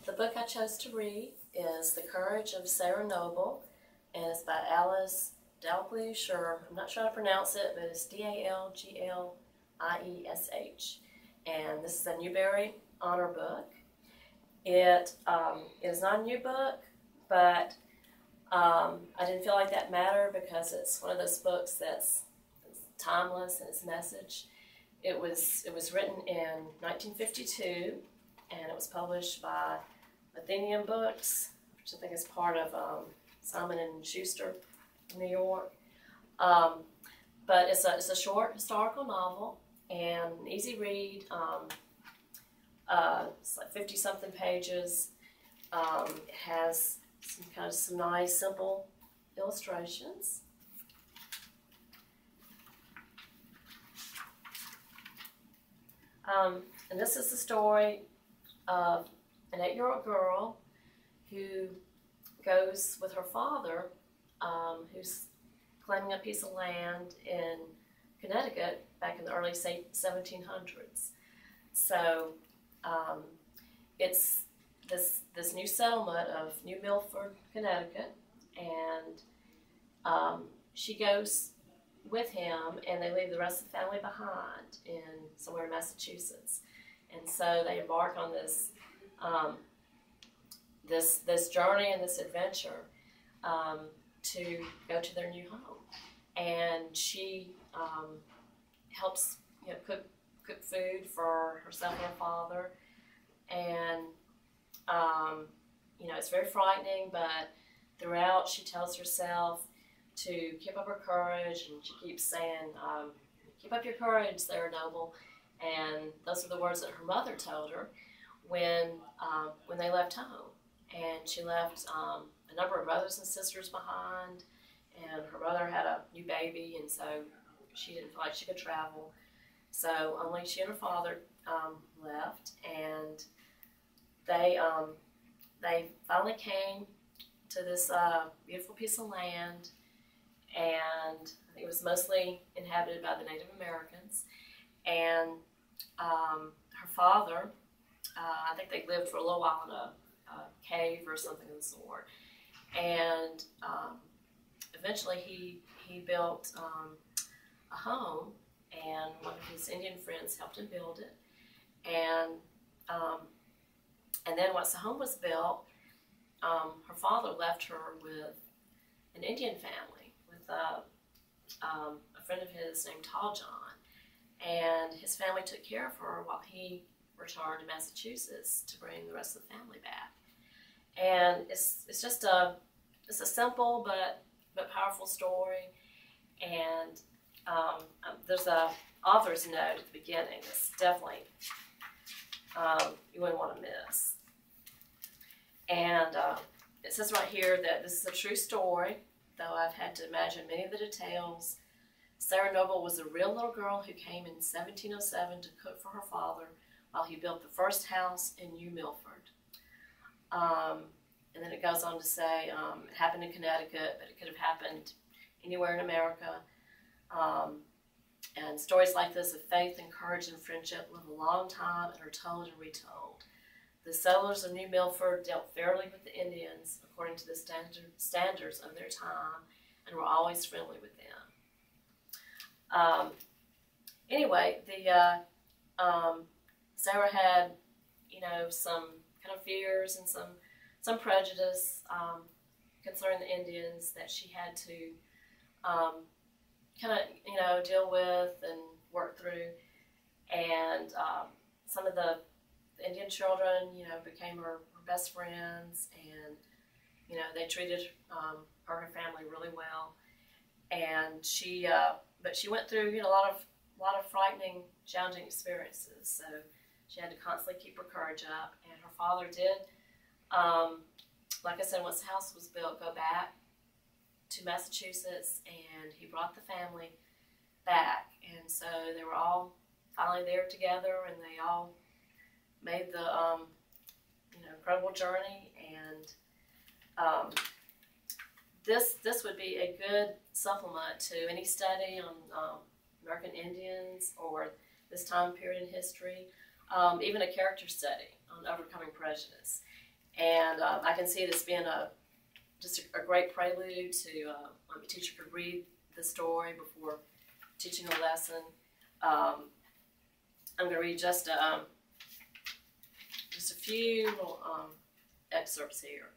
The book I chose to read is The Courage of Sarah Noble, and it's by Alice Dalgliesh, or I'm not sure how to pronounce it, but it's Dalgliesh. And this is a Newbery Honor book. It is not a new book, but I didn't feel like that mattered because it's one of those books that's timeless in its message. It was written in 1952, and it was published by Athenian Books, which I think is part of Simon and Schuster in New York. But it's a short historical novel and an easy read. It's like 50-something pages. It has some nice, simple illustrations. And this is the story of an 8-year-old girl who goes with her father, who's claiming a piece of land in Connecticut back in the early 1700s. So it's this new settlement of New Milford, Connecticut, and she goes with him, and they leave the rest of the family behind in somewhere in Massachusetts. And so they embark on this this journey and this adventure to go to their new home. And she helps cook food for herself and her father, and it's very frightening, but throughout she tells herself to keep up her courage, and she keeps saying, keep up your courage, Sarah Noble. And those are the words that her mother told her when they left home. And she left a number of brothers and sisters behind, and her mother had a new baby, and so she didn't feel like she could travel. So only she and her father left, and they finally came to this beautiful piece of land, and I think it was mostly inhabited by the Native Americans. And her father, I think they lived for a little while in a cave or something of the sort. And eventually he built a home, and one of his Indian friends helped him build it. And then once the home was built, her father left her with an Indian family, with a friend of his named Tall John. And his family took care of her while he returned to Massachusetts to bring the rest of the family back. And it's just a simple but powerful story. And there's a author's note at the beginning that's definitely you wouldn't want to miss. And it says right here that this is a true story, though I've had to imagine many of the details. Sarah Noble was a real little girl who came in 1707 to cook for her father while he built the first house in New Milford. And then it goes on to say it happened in Connecticut, but it could have happened anywhere in America. And stories like this of faith and courage and friendship live a long time and are told and retold. The settlers of New Milford dealt fairly with the Indians according to the standards of their time, and were always friendly with them. Anyway, Sarah had, some kind of fears and some prejudice concerning the Indians that she had to deal with and work through. And some of the Indian children, became her best friends, and they treated her and her family really well. And she but she went through a lot of frightening, challenging experiences. So she had to constantly keep her courage up. And her father did, like I said, once the house was built, go back to Massachusetts, and he brought the family back. And so they were all finally there together, and they all made the incredible journey. And this would be a good supplement to any study on American Indians or this time period in history, even a character study on overcoming prejudice. And I can see it as being just a great prelude to when the teacher could read the story before teaching a lesson. I'm going to read just a few little excerpts here.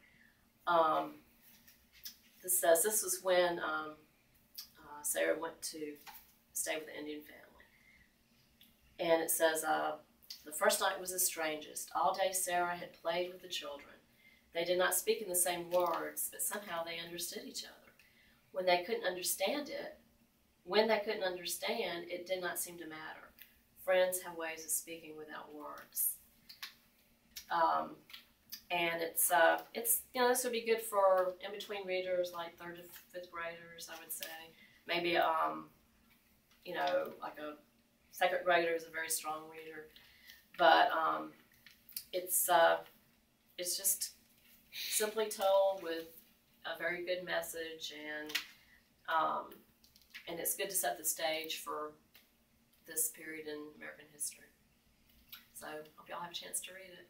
This says this was when Sarah went to stay with the Indian family. And it says, the first night was the strangest. All day Sarah had played with the children. They did not speak in the same words, but somehow they understood each other. When they couldn't understand, it did not seem to matter. Friends have ways of speaking without words. And it's this would be good for in-between readers like 3rd to 5th graders, I would say. Maybe, like a 2nd grader is a very strong reader. But it's just simply told with a very good message, and it's good to set the stage for this period in American history. So, hope y'all have a chance to read it.